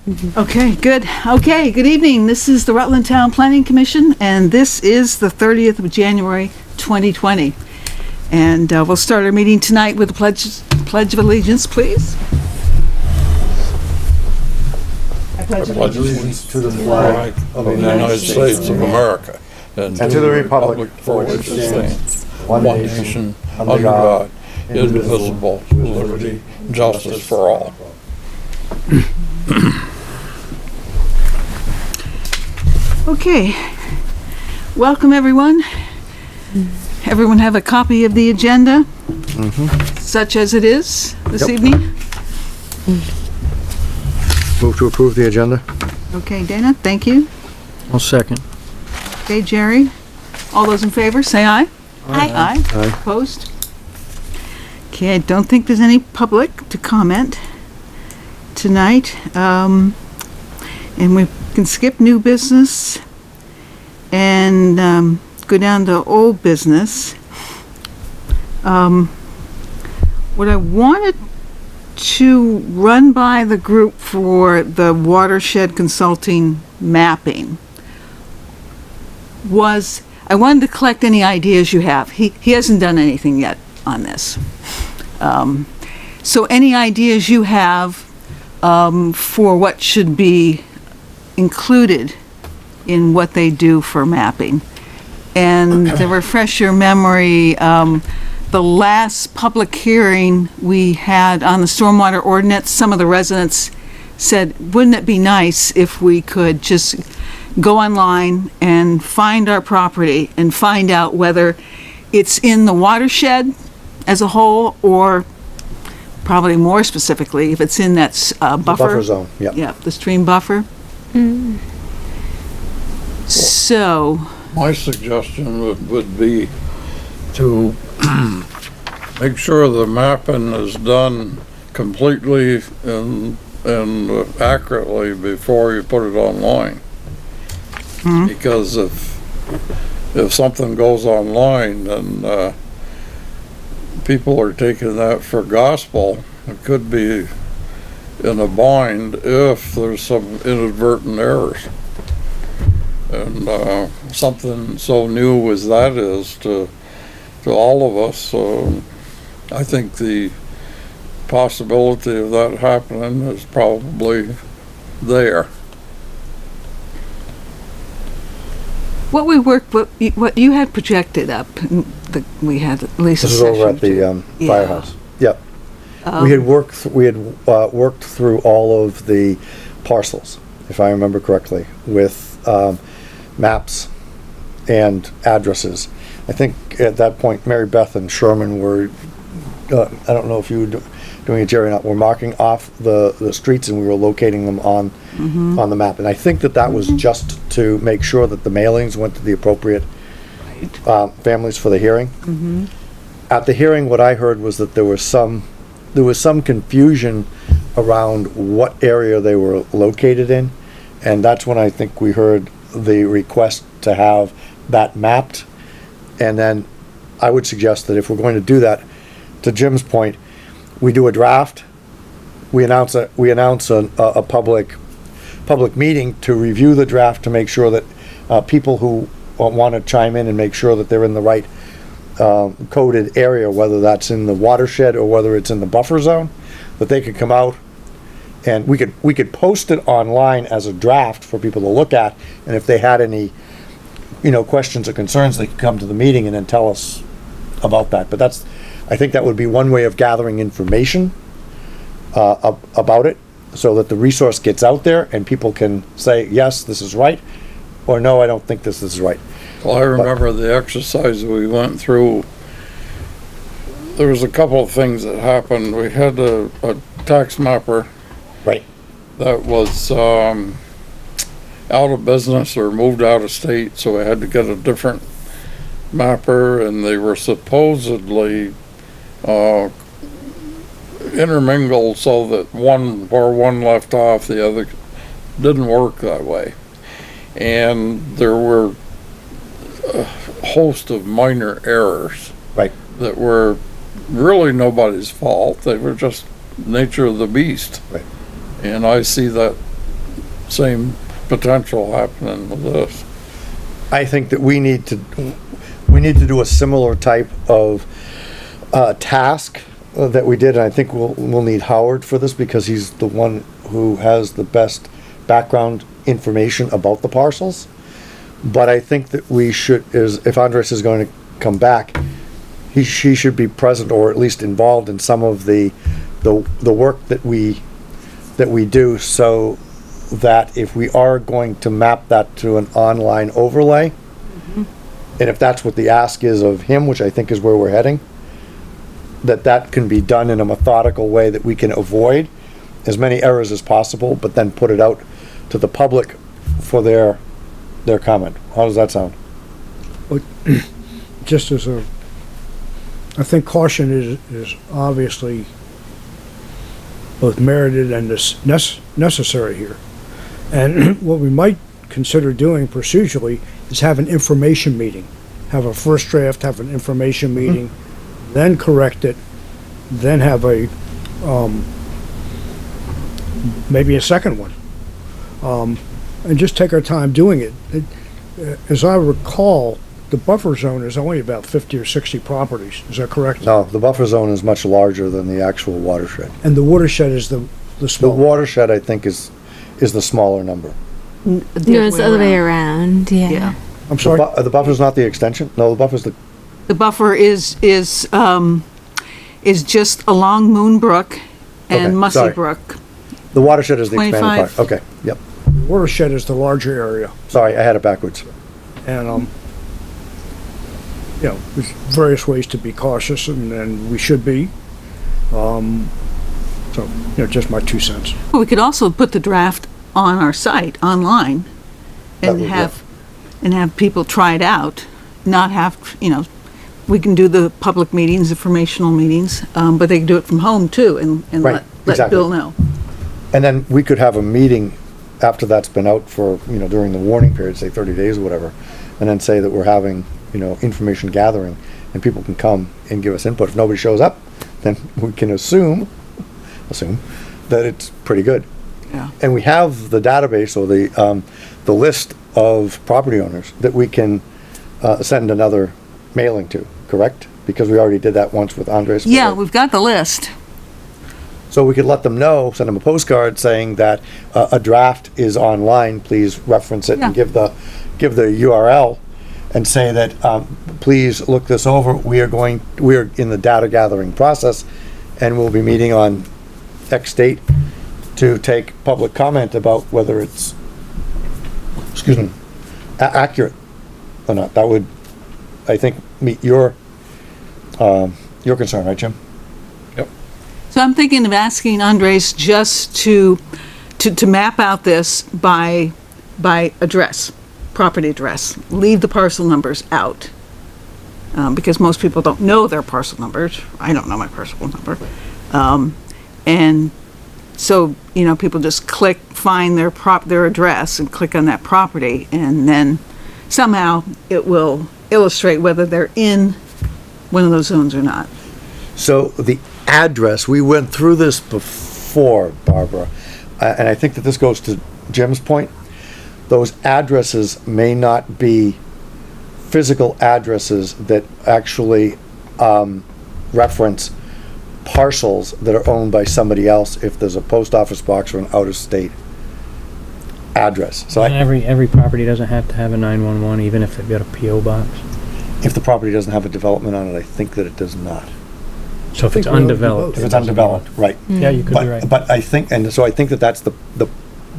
Okay, good. Okay, good evening. This is the Rutland Town Planning Commission, and this is the 30th of January, 2020. And we'll start our meeting tonight with the Pledge of Allegiance, please. I pledge allegiance to the flag of the United States of America and to the republic for which it stands, one nation, under God, indivisible, with liberty and justice for all. Okay, welcome everyone. Everyone have a copy of the agenda, such as it is this evening? Move to approve the agenda. Okay, Dana, thank you. I'll second. Okay, Jerry, all those in favor, say aye. Aye. Aye. Opposed? Okay, I don't think there's any public to comment tonight. And we can skip new business and go down to old business. What I wanted to run by the group for the watershed consulting mapping was I wanted to collect any ideas you have. He hasn't done anything yet on this. So any ideas you have for what should be included in what they do for mapping. And to refresh your memory, the last public hearing we had on the stormwater ordinance, some of the residents said, wouldn't it be nice if we could just go online and find our property and find out whether it's in the watershed as a whole, or probably more specifically, if it's in that Buffer zone, yeah. Yeah, the stream buffer. So, My suggestion would be to make sure the mapping is done completely and accurately before you put it online. Because if something goes online, then people are taking that for gospel. It could be in a bind if there's some inadvertent errors. And something so new as that is to all of us, I think the possibility of that happening is probably there. what we worked with, what you had projected up, we had at least a This is session. over at the Yeah. firehouse. Yep. We had worked through all of the parcels, if I remember correctly, with maps and addresses. I think at that point, Mary Beth and Sherman were, I don't know if you were doing it, Jerry, or not, were marking off the streets, and we were locating them on the map. And I think that was just to make sure that the mailings went to the appropriate families for the hearing. At the hearing, what I heard was that there was some confusion around what area they were located in, and that's when I think we heard the request to have that mapped. And then I would suggest that if we're going to do that, to Jim's point, we do a draft, we announce a public meeting to review the draft, to make sure that people who want to chime in and make sure that they're in the right coded area, whether that's in the watershed or whether it's in the buffer zone, that they could come out and we could post it online as a draft for people to look at, and if they had any questions or concerns, they could come to the meeting and then tell us about that. But I think that would be one way of gathering information about it, so that the resource gets out there and people can say, yes, this is right, or no, I don't think this is right. Well, I remember the exercise we went through. There was a couple of things that happened. We had a tax mapper Right. that was out of business or moved out of state, so we had to get a different mapper, and they were supposedly intermingled so that where one left off, the other didn't work that way. And there were a host of minor errors. Right. That were really nobody's fault. They were just nature of the beast. Right. And I see that same potential happening with this. I think that we need to do a similar type of task that we did, and I think we'll need Howard for this because he's the one who has the best background information about the parcels. But I think that we should, if Andres is going to come back, she should be present or at least involved in some of the work that we do, so that if we are going to map that to an online overlay, and if that's what the ask is of him, which I think is where we're heading, that can be done in a methodical way that we can avoid as many errors as possible, but then put it out to the public for their comment. How does that sound? But just as I think caution is obviously both merited and necessary here. And what we might consider doing procedurally is have an information meeting. Have a first draft, have an information meeting, then correct it, then have a, maybe a second one. And just take our time doing it. As I recall, the buffer zone is only about 50 or 60 properties. Is that correct? No, the buffer zone is much larger than the actual watershed. And the watershed is the The small. watershed, I think, is the smaller number. No, it's the other way around. Yeah. Yeah. I'm sorry? The buffer's not the extension? No, the buffer's the, The buffer is just along Moonbrook Okay, and Mussy sorry. Brook. the watershed is the expanded 25. part. Okay, yep. Watershed is the larger area. Sorry, I had it backwards. And, you know, there's various ways to be cautious, and we should be. So, you know, just my 2 cents. Well, we could also put the draft on our site, online, That and would, have people try it out, not have, we can do the public meetings, informational meetings, but they can do it from home too, and Right, let exactly. Bill know. And then we could have a meeting after that's been out for, during the warning period, say 30 days or whatever, and then say that we're having, information gathering, and people can come and give us input. If nobody shows up, then we can assume that it's pretty good. Yeah. And we have the database or the list of property owners that we can send another mailing to, correct? Because we already did that once with Andres. Yeah, we've got the list. So we could let them know, send them a postcard saying that a draft is online, please reference it and Yeah. give the URL and say that, please look this over. We are in the data gathering process, and we'll be meeting on X date to take public comment about whether it's, accurate or not. That would, I think, meet your concern, right, Jim? So I'm thinking of asking Andres just to map out this by address, property address. Leave the parcel numbers out. Because most people don't know their parcel numbers. I don't know my parcel number. And so, people just find their address and click on that property, and then somehow it will illustrate whether they're in one of those zones or not. So the address, we went through this before, Barbara, and I think that this goes to Jim's point. Those addresses may not be physical addresses that actually reference parcels that are owned by somebody else if there's a post office box or an out-of-state address. So And every property doesn't have to have a 911, even if they've got a PO box. if the property doesn't have a development on it, I think that it does not. So if think it's we ought to do undeveloped. both. If it's undeveloped, right. Yeah, you could be right. But I think, and so I think that that's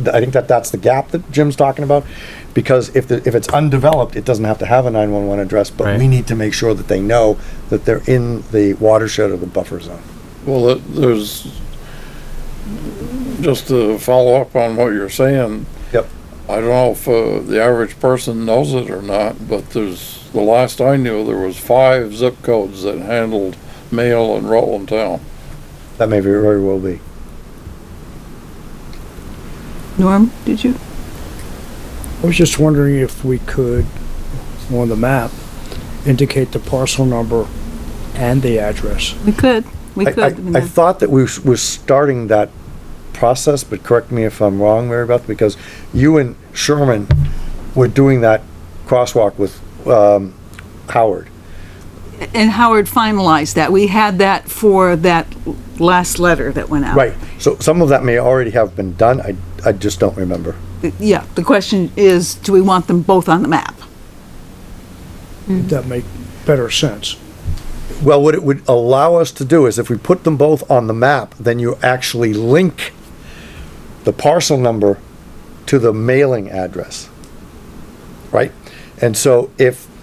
I think that's the gap that Jim's talking about, because if it's undeveloped, it doesn't have to have a 911 address, but Right. we need to make sure that they know that they're in the watershed or the buffer zone. Well, there's, just to follow up on what you're saying, Yep. I don't know if the average person knows it or not, but the last I knew, there was 5 zip codes that handled mail in Rutland town. That may very well be. Norm, did you? I was just wondering if we could, on the map, indicate the parcel number and the address. We could. I thought that we were starting that process, but correct me if I'm wrong, Mary Beth, because you and Sherman were doing that crosswalk with, Howard. And Howard finalized that. We had that for that last letter that went out. Right, so some of that may already have been done, I just don't remember. Yeah, the question is, do we want them both on the map? Would that make better sense? Well, what it would allow us to do is if we put them both on the map, then you actually link the parcel number to the mailing address, right? And so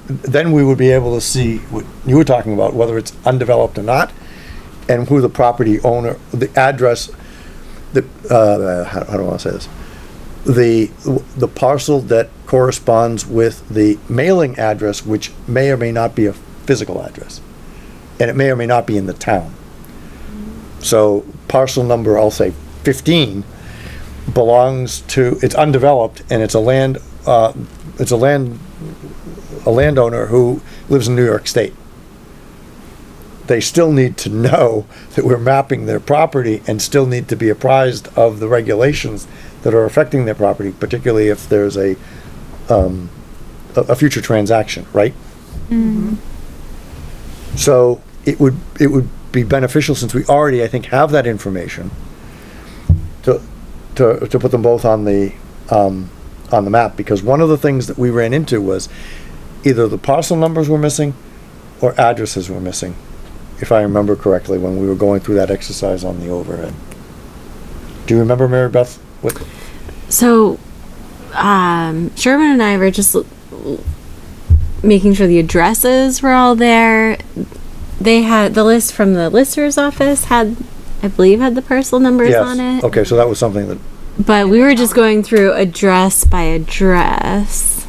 then we would be able to see what you were talking about, whether it's undeveloped or not, and who the property owner, the address, how do I want to say this? The parcel that corresponds with the mailing address, which may or may not be a physical address, and it may or may not be in the town. So parcel number, I'll say 15, belongs to, it's undeveloped, and it's a landowner who lives in New York State. They still need to know that we're mapping their property and still need to be apprised of the regulations that are affecting their property, particularly if there's a future transaction, right? Mm-hmm. So it would be beneficial, since we already, I think, have that information, to put them both on the map, because one of the things that we ran into was either the parcel numbers were missing or addresses were missing, if I remember correctly, when we were going through that exercise on the overhead. Do you remember, Mary Beth? What? So, Sherman and I were just making sure the addresses were all there. They had the list from the lister's office I believe had the parcel numbers Yes. on it. Okay, so that was something that, But we were just going through address by address.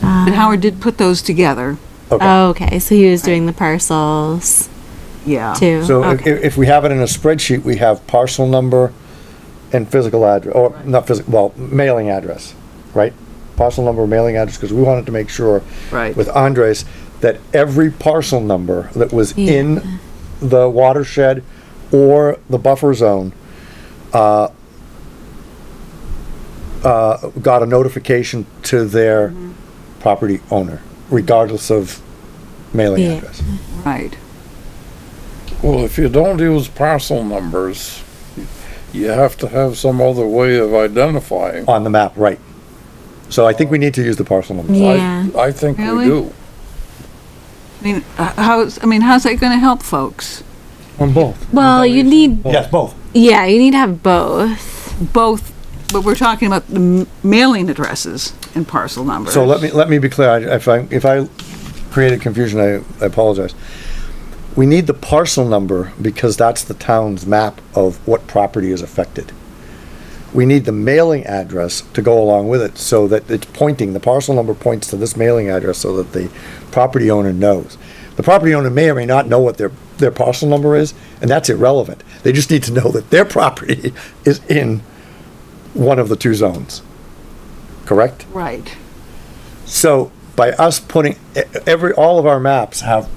And Howard did put those together. okay. Oh, okay. So he was doing the parcels Yeah. too. So okay. if we have it in a spreadsheet, we have parcel number and physical address, or not physical, well, mailing address, right? Parcel number, mailing address, because we wanted to make sure Right. with Andres that every parcel number that was in the watershed or the buffer zone got a notification to their property owner, regardless of mailing Yeah. address. Right. Well, if you don't use parcel numbers, you have to have some other way of identifying. On the map, right. So I think we need to use the parcel numbers. Yeah. I think we Really? do. How's that going to help folks? On both. Well, you need, Yes, both. yeah, you need to have both. Both, but we're talking about the mailing addresses and parcel numbers. So let me be clear. If I created confusion, I apologize. We need the parcel number because that's the town's map of what property is affected. We need the mailing address to go along with it, so that it's pointing, the parcel number points to this mailing address so that the property owner knows. The property owner may or may not know what their parcel number is, and that's irrelevant. They just need to know that their property is in one of the two zones. Correct? Right. So by us putting, all of our maps have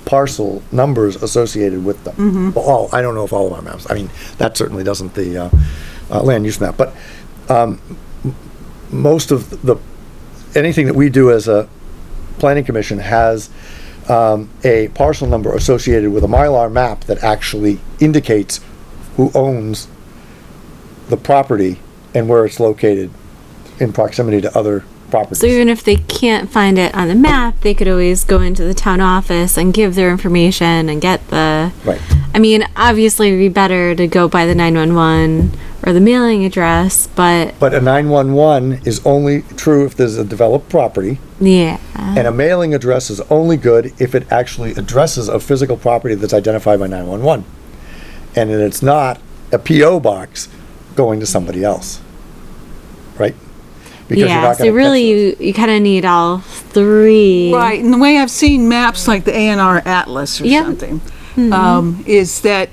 parcel numbers associated with them. Well, I don't know if all of our maps, I mean, that certainly doesn't the land use map, but most of anything that we do as a planning commission has a parcel number associated with a Mylar map that actually indicates who owns the property and where it's located in proximity to other properties. So even if they can't find it on the map, they could always go into the town office and give their information and get the. Right. I mean, obviously it'd be better to go by the 911 or the mailing address, but But a 911 is only true if there's a developed property, yeah. and a mailing address is only good if it actually addresses a physical property that's identified by 911. And then it's not a PO box going to somebody else. Right? Because you're Yeah, not so gonna really catch you kind of need all three. Right, and the way I've seen maps like the A&R Atlas or Yep. something, is that,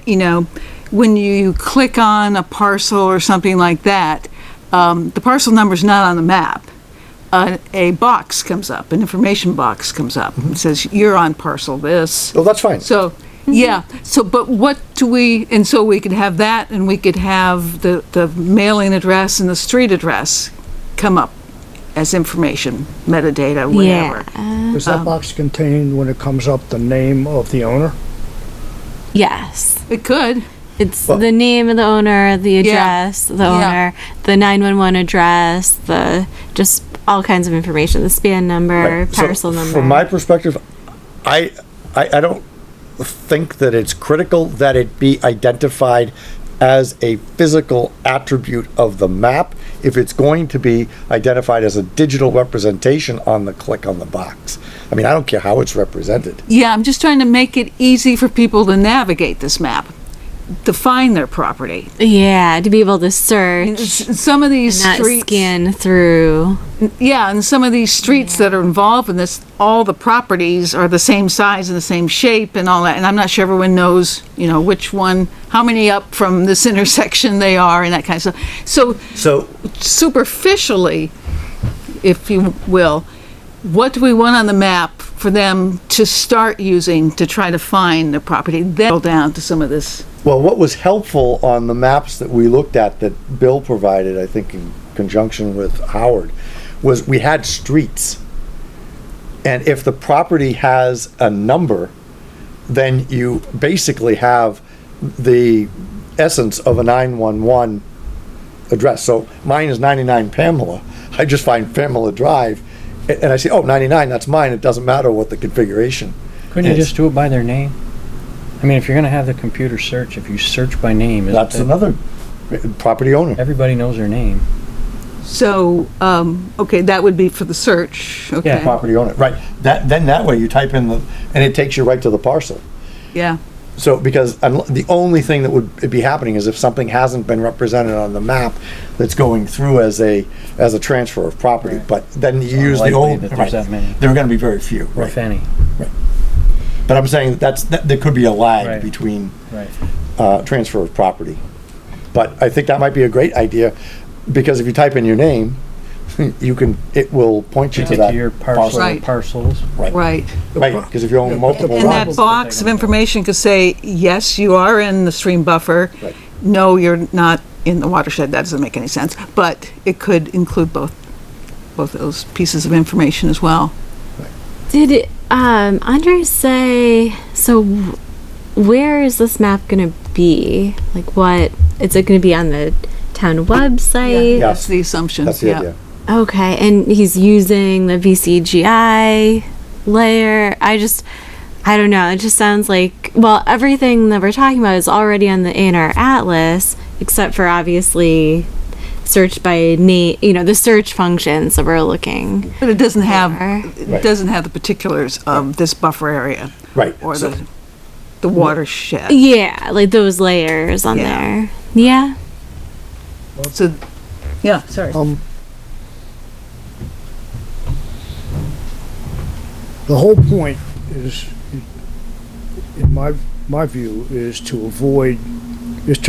when you click on a parcel or something like that, the parcel number's not on the map. A box comes up, an information box comes up, and says, you're on parcel this. Oh, that's fine. So Yeah, so, but what do we, and so we could have that, and we could have the mailing address and the street address come up as information, metadata, whatever. Yeah. Does that box contain, when it comes up, the name of the owner? Yes. It could. It's Well- the name of the owner, the Yeah. address, the Yeah. owner, the 911 address, the just all kinds of information, the span number, Right. So parcel number. From my perspective, I don't think that it's critical that it be identified as a physical attribute of the map if it's going to be identified as a digital representation on the click on the box. I mean, I don't care how it's represented. Yeah, I'm just trying to make it easy for people to navigate this map, to find their property. Yeah, to be able to search, Some of these not streets, scan through. yeah, and some of these streets that are involved in this, all the properties are the same size and the same shape and all that, and I'm not sure everyone knows, which one, how many up from this intersection they are and that kind of stuff. So So, superficially, if you will, what do we want on the map for them to start using to try to find the property? Then go down to some of this. well, what was helpful on the maps that we looked at that Bill provided, I think in conjunction with Howard, was we had streets. And if the property has a number, then you basically have the essence of a 911 address. So mine is 99 Pamela. I just find Pamela Drive and I say, oh, 99, that's mine. It doesn't matter what the configuration. Couldn't you is. just do it by their name? I mean, if you're gonna have the computer search, if you search by name, That's another property owner. everybody knows their name. So, okay, that would be for the search, okay? Yeah, Property owner, right. Then that way you type in and it takes you right to the parcel. Yeah, So, because the only thing that would be happening is if something hasn't been represented on the map that's going through as a transfer of property, Right. but then you use the Unlikely old. that there's right. that many. There are gonna be very few, If right. any. But I'm saying that there could be a lag Right. between Right. transfer of property. But I think that might be a great idea, because if you type in your name, it will point you You to get that to your parcel, Right. parcels. right. Right, because if you own multiple. And that lots- box of information could say, yes, you are in the stream buffer. Right. No, you're not in the watershed. That doesn't make any sense. But it could include both those pieces of information as well. Did Andre say, so where is this map going to be? Like what, is it going to be on the town website? Yeah. That's the assumption. That's the yeah. idea. Okay, and he's using the VCGI layer. I don't know. It just sounds like, well, everything that we're talking about is already on the A&R Atlas, except for obviously search by name, the search functions that we're looking. But it doesn't have, for. it doesn't have the particulars of this buffer area Right. or So- the watershed. Yeah, like those layers on Yeah. there. Yeah. So, yeah, sorry. The whole point is, in my view, is to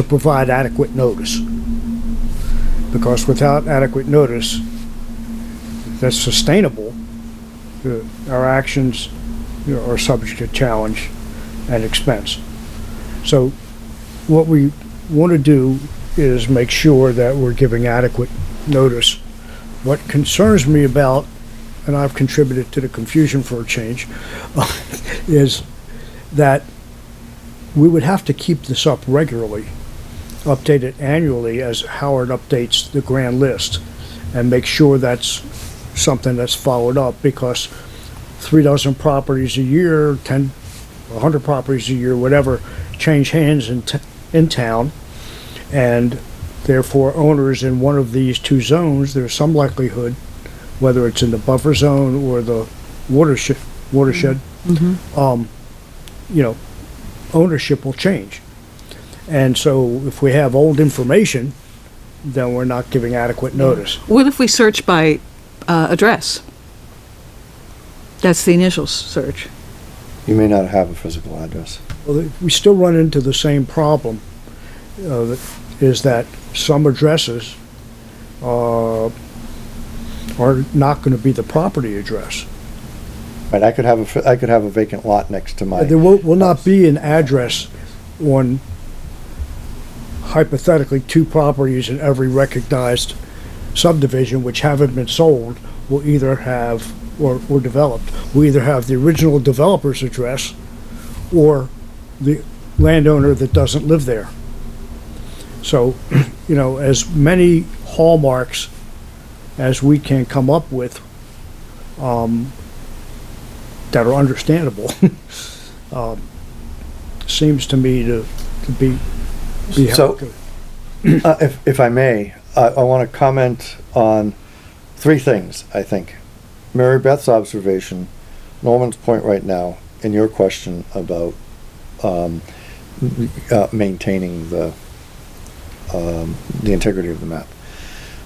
provide adequate notice. Because without adequate notice that's sustainable, our actions are subject to challenge and expense. So what we want to do is make sure that we're giving adequate notice. What concerns me about, and I've contributed to the confusion for a change, is that we would have to keep this up regularly, update it annually as Howard updates the grand list, and make sure that's something that's followed up, because 36 properties a year, 10, 100 properties a year, whatever, change hands in town, and therefore owners in one of these two zones, there's some likelihood, whether it's in the buffer zone or the watershed, ownership will change. And so if we have old information, then we're not giving adequate notice. What if we search by address? That's the initial search. You may not have a physical address. Well, we still run into the same problem, is that some addresses are not going to be the property address. Right, I could have a vacant lot next to my. There will not be an address on hypothetically 2 properties in every recognized subdivision which haven't been sold will either have, or developed, will either have the original developer's address or the landowner that doesn't live there. So, you know, as many hallmarks as we can come up with, that are understandable, seems to me to be So, helpful. if I may, I want to comment on 3 things, I think. Mary Beth's observation, Norman's point right now, and your question about maintaining the integrity of the map.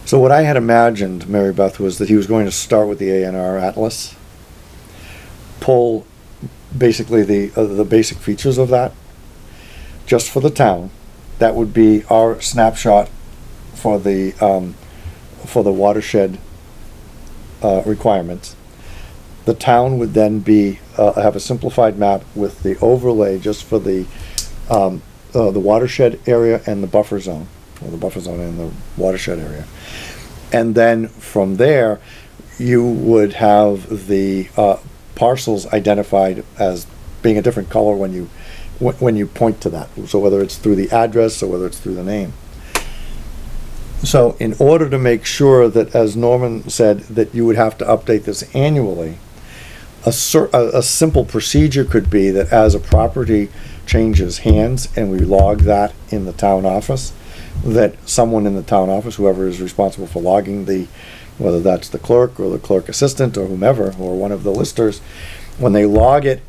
So what I had imagined, Mary Beth, was that he was going to start with the A&R Atlas, pull basically the basic features of that, just for the town. That would be our snapshot for the watershed requirements. The town would then be have a simplified map with the overlay just for the watershed area and the buffer zone, or the buffer zone and the watershed area. And then from there, you would have the parcels identified as being a different color when you point to that. So whether it's through the address or whether it's through the name. So in order to make sure that, as Norman said, that you would have to update this annually, a simple procedure could be that as a property changes hands and we log that in the town office, that someone in the town office, whoever is responsible for logging whether that's the clerk or the clerk assistant or whomever, or one of the listers, when they log it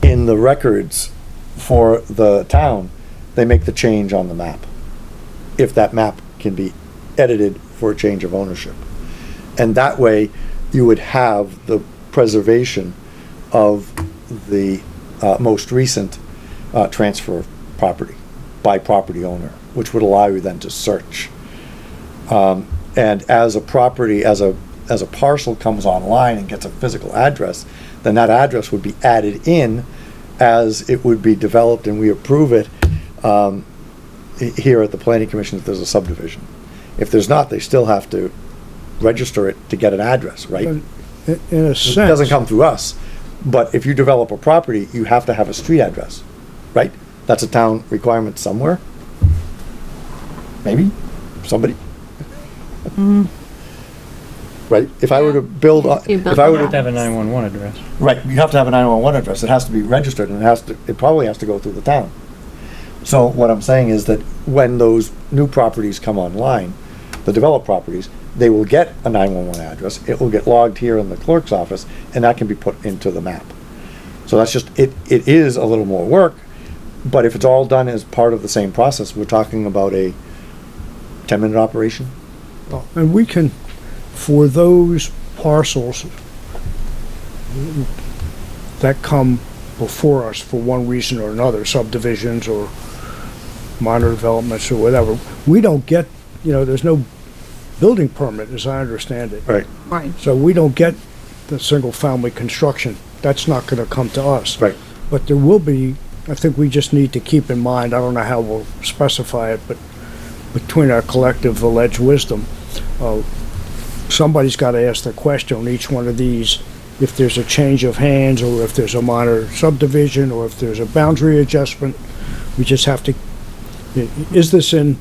in the records for the town, they make the change on the map, if that map can be edited for a change of ownership. And that way you would have the preservation of the most recent transfer of property by property owner, which would allow you then to search. And as a property, as a parcel comes online and gets a physical address, then that address would be added in as it would be developed, and we approve it here at the Planning Commission if there's a subdivision. If there's not, they still have to register it to get an address, right? In a sense. It doesn't come through us. But if you develop a property, you have to have a street address, right? That's a town requirement somewhere. Maybe, somebody. Right, if I were to build, You build if I were a You have to, to have a 911 address. right, you have to have a 911 address, it has to be registered, and it probably has to go through the town. So what I'm saying is that when those new properties come online, the developed properties, they will get a 911 address, it will get logged here in the clerk's office, and that can be put into the map. So that's just, it is a little more work, but if it's all done as part of the same process, we're talking about a 10-minute operation. And we can, for those parcels that come before us for one reason or another, subdivisions or minor developments or whatever, we don't get, there's no building permit, as I understand it. Right. Right. So we don't get the single-family construction. That's not gonna come to us. Right. But there will be, I think we just need to keep in mind, I don't know how we'll specify it, but between our collective alleged wisdom, somebody's got to ask the question on each one of these, if there's a change of hands, or if there's a minor subdivision, or if there's a boundary adjustment. We just have to, is this in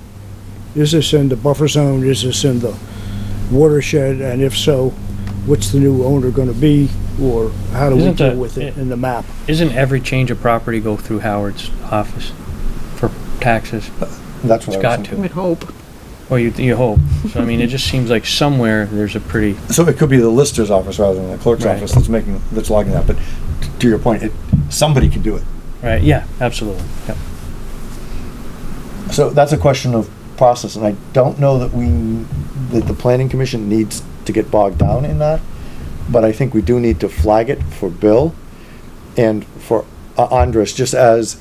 the buffer zone, is this in the watershed, and if so, what's the new owner going to be, or how do we Isn't deal the- with it in the map? Isn't every change of property go through Howard's office for taxes? That's what It's I was got thinking. to. Would hope. Well, you hope. So, I mean, it just seems like somewhere there's a pretty, So it could be the lister's office rather than the clerk's Right. office that's logging that, but to your point, somebody can do it. right, yeah, absolutely. Yep. So that's a question of process, and I don't know that the planning commission needs to get bogged down in that, but I think we do need to flag it for Bill and for Andres, just as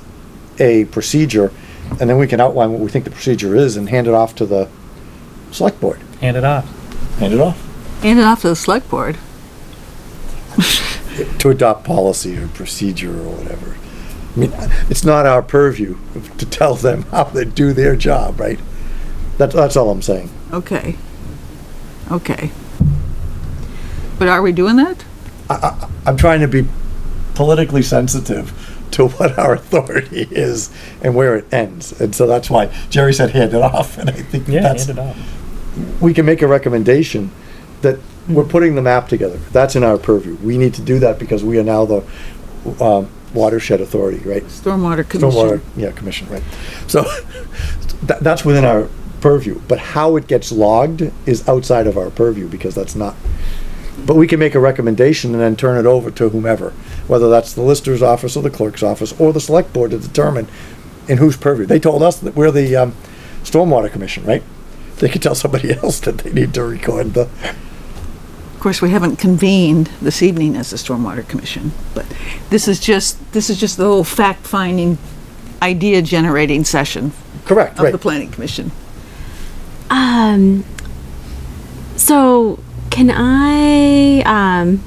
a procedure, and then we can outline what we think the procedure is and hand it off to the select board. Hand it off. Hand it off. Hand it off to the select board. to adopt policy or procedure or whatever. I mean, it's not our purview to tell them how to do their job, right? That's all I'm saying. Okay. Okay. But are we doing that? I'm trying to be politically sensitive to what our authority is and where it ends. And so that's why Jerry said hand it off. And I think Yeah, that's, hand it off. we can make a recommendation that we're putting the map together. That's in our purview. We need to do that because we are now the watershed authority, right? Stormwater Commission. Stormwater, yeah, commission, right. So that's within our purview. But how it gets logged is outside of our purview because that's not. But we can make a recommendation and then turn it over to whomever, whether that's the lister's office or the clerk's office or the select board to determine in whose purview. They told us that we're the Stormwater Commission, right? They could tell somebody else that they need to record the. Of course, we haven't convened this evening as the Stormwater Commission, but this is just the little fact-finding, idea-generating session Correct, of right. the Planning Commission. So can I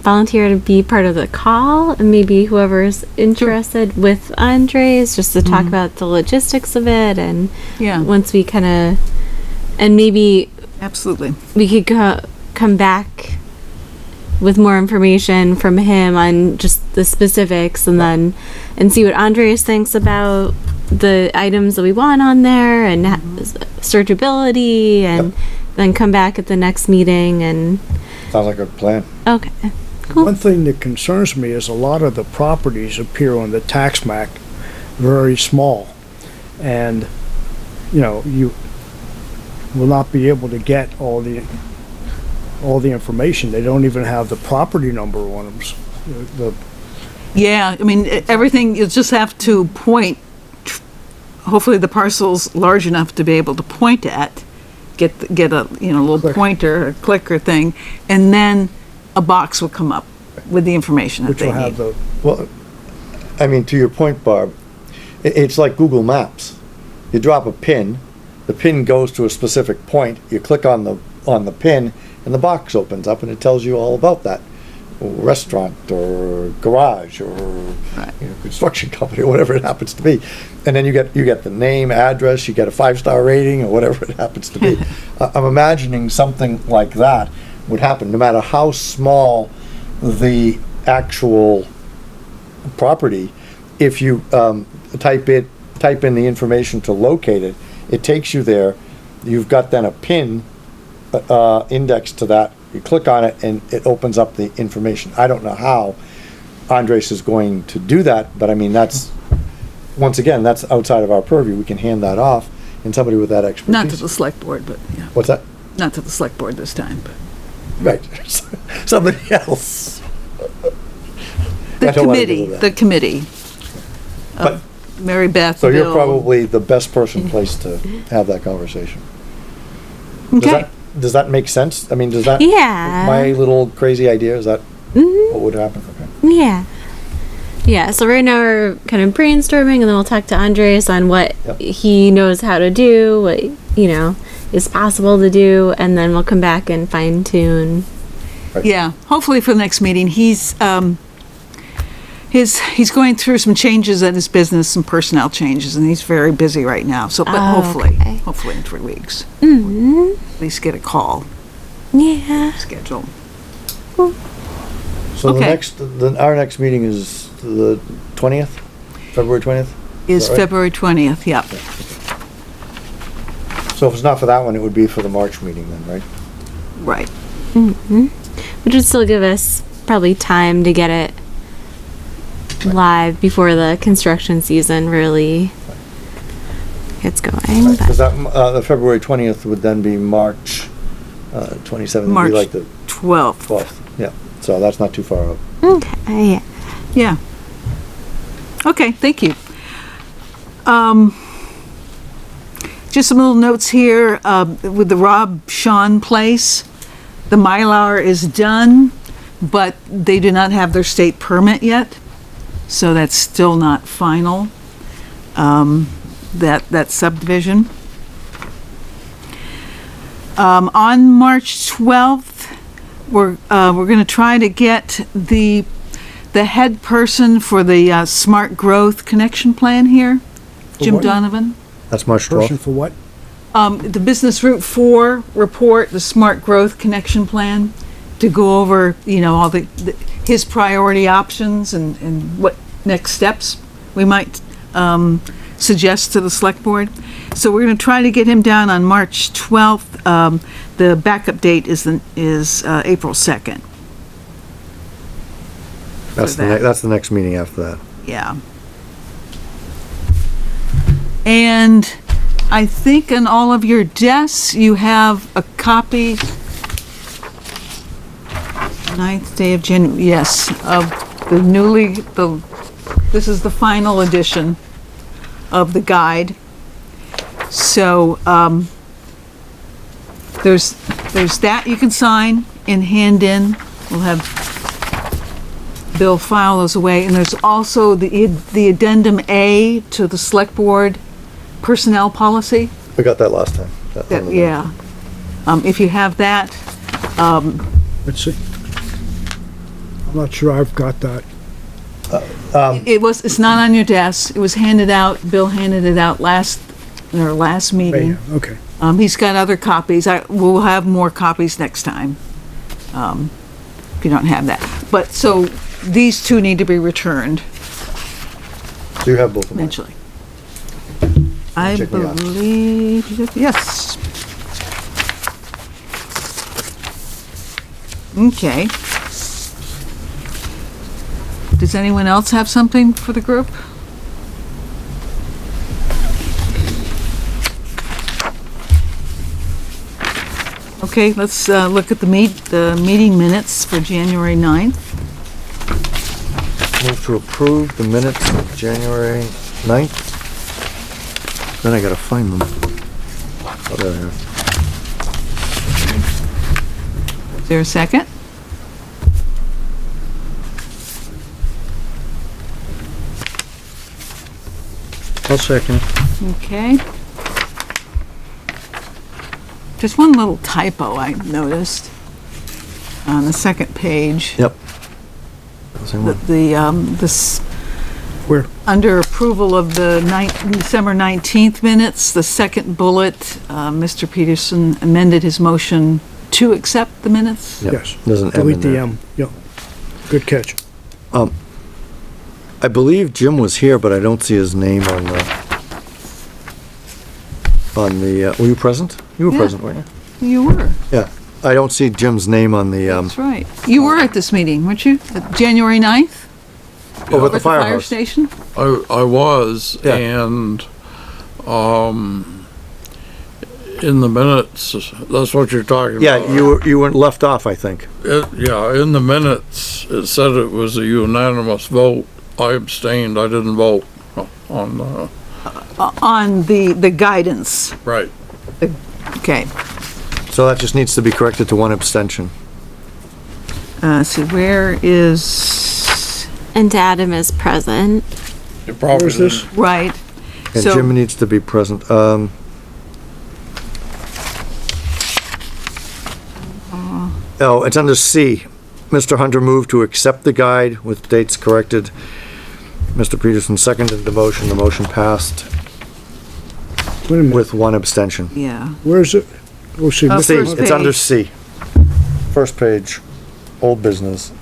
volunteer to be part of the call and maybe whoever's interested with Andres just to talk about the logistics of it and Yeah. once we kind of and maybe Absolutely. we could come back with more information from him on just the specifics and then and see what Andres thinks about the items that we want on there and searchability and then come back at the next meeting and Sounds like a plan. okay. Cool. One thing that concerns me is a lot of the properties appear on the tax map very small. And, you know, you will not be able to get all the information. They don't even have the property number on them. The Yeah, I mean, everything, you just have to point, hopefully the parcel's large enough to be able to point at, get a, little Click. pointer, a clicker thing, and then a box will come up with the information that which they will have need. the, Well, I mean, to your point, Barb, it's like Google Maps. You drop a pin, the pin goes to a specific point, you click on the pin, and the box opens up and it tells you all about that restaurant or garage or Right. construction company or whatever it happens to be. And then you get the name, address, you get a 5-star rating or whatever it happens to be. I'm imagining something like that would happen, no matter how small the actual property. If you type in the information to locate it, it takes you there. You've got then a pin indexed to that. You click on it and it opens up the information. I don't know how Andres is going to do that, but I mean, once again, that's outside of our purview. We can hand that off and somebody with that expertise. Not to the select board, but, yeah, What's that? not to the select board this time, but. Right. Somebody else. The I don't wanna go committee, to that. the committee. But- of Mary Beth, So you're Bill. probably the best person placed to have that conversation. Okay. Does that make sense? I mean, does that? Yeah. My little crazy idea, is that what would happen? Okay. Yeah. Yeah, so right now we're kind of brainstorming and then we'll talk to Andres on what Yep. he knows how to do, what, is possible to do, and then we'll come back and fine tune. Yeah, hopefully for the next meeting, he's going through some changes at his business, some personnel changes, and he's very busy right now. So, but Okay. hopefully in 3 weeks, Mm-hmm. at least get a call Yeah. scheduled. So Okay. our next meeting is the 20th, February 20th? Is that right? February 20th, yep. So if it's not for that one, it would be for the March meeting then, right? Right. Which would still give us probably time to get it live before the construction season really gets going. but- Because that, the February 20th would then be March 27th, would March be like the 12th. 12th. Yeah, so that's not too far out. Okay, yeah. Yeah. Okay, thank you. Just some little notes here, with the Rob Shawn place. The Mylar is done, but they do not have their state permit yet, so that's still not final, that subdivision. On March 12th, we're gonna try to get the head person for the smart growth connection plan here, Jim what? Donovan. That's March Person 12th. for what? The Business Route 4 report, the smart growth connection plan, to go over, all his priority options and what next steps we might suggest to the select board. So we're gonna try to get him down on March 12th. The backup date is April 2nd. That's for that. that's the next meeting after that. Yeah. And I think in all of your desks, you have a copy, 9th day of January, yes, of this is the final edition of the guide. So, there's that you can sign and hand in. We'll have Bill file those away, and there's also the addendum A to the select board personnel policy. We got that last time. Yeah. If you have that, Let's see. I'm not sure I've got that. it's not on your desk. It was handed out, Bill handed it out last meeting. Yeah, okay. He's got other copies. We'll have more copies next time, if you don't have that. But, so, these two need to be returned So you have both of them. eventually. I Check me out. believe, yes. Okay. Does anyone else have something for the group? Okay, let's look at the meeting minutes for January 9th. Move to approve the minutes of January 9th. Then I gotta find them. Oh, there they are. Is there a second? I'll second it. Okay. Just one little typo I noticed on the second page. Yep. Same one. This, Where? under approval of the December 19th minutes, the second bullet, Mr. Peterson amended his motion to accept the minutes. Yep. Yes. There's an M Delete in the there. M. Yep. Good catch. I believe Jim was here, but I don't see his name on the, were you present? You were Yeah. present, weren't you? You were, Yeah. I don't see Jim's name on the, that's right. You were at this meeting, weren't you? At January 9th? over at the At the fire firehouse. station? I was, Yeah. and, in the minutes, that's what you're talking Yeah, about. you weren't left off, I think. Yeah, in the minutes, it said it was a unanimous vote. I abstained, I didn't vote on, On the guidance, right. okay. So that just needs to be corrected to one abstention. So where is, And Adam is present. It probably Where's this? didn't- right, And So- Jim needs to be present. Oh, it's under C. Mr. Hunter moved to accept the guide with dates corrected. Mr. Peterson seconded the motion. The motion passed Wait a minute. with one abstention. yeah. Where is it? Oh, see. Uh, C, First it's under page. C. First page, old business,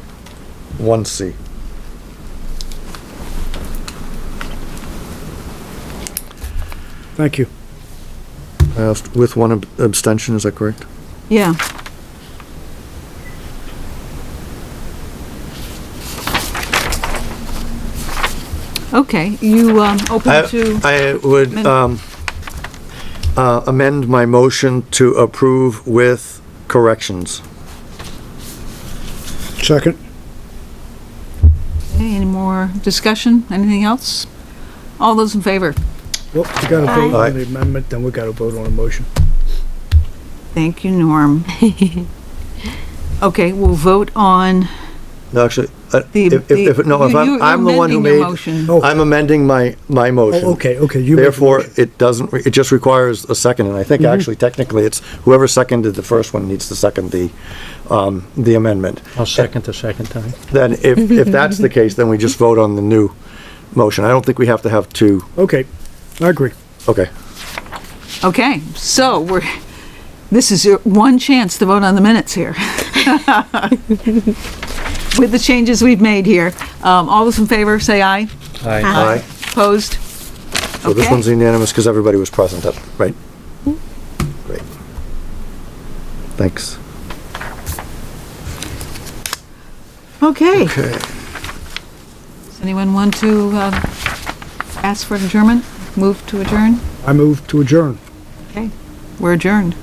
1C. Thank you. With one abstention, is that correct? Yeah. Okay, you, open to, I would, amend my motion to approve with corrections. Second. any more discussion, anything else? All those in favor? Well, we gotta vote Aye. on the amendment, then we gotta vote on the motion. Thank you, Norm. Okay, we'll vote on No, actually, You're I'm the one who amending your made, motion. Oh. I'm amending my motion. Oh, okay, you made the Therefore, motion. it doesn't, it just requires a second, and I think actually technically it's whoever seconded the first one needs to second the amendment. I'll second the second time. Then if that's the case, then we just vote on the new motion. I don't think we have to have two. Okay, I agree. Okay. Okay, so this is your one chance to vote on the minutes here. With the changes we've made here. All those in favor, say aye. Aye. Aye. Opposed? So this Okay. one's unanimous because everybody was present, right? Great. Thanks. Okay. Okay. Does anyone want to ask for adjournment? Move to adjourn? I move to adjourn. Okay, we're adjourned.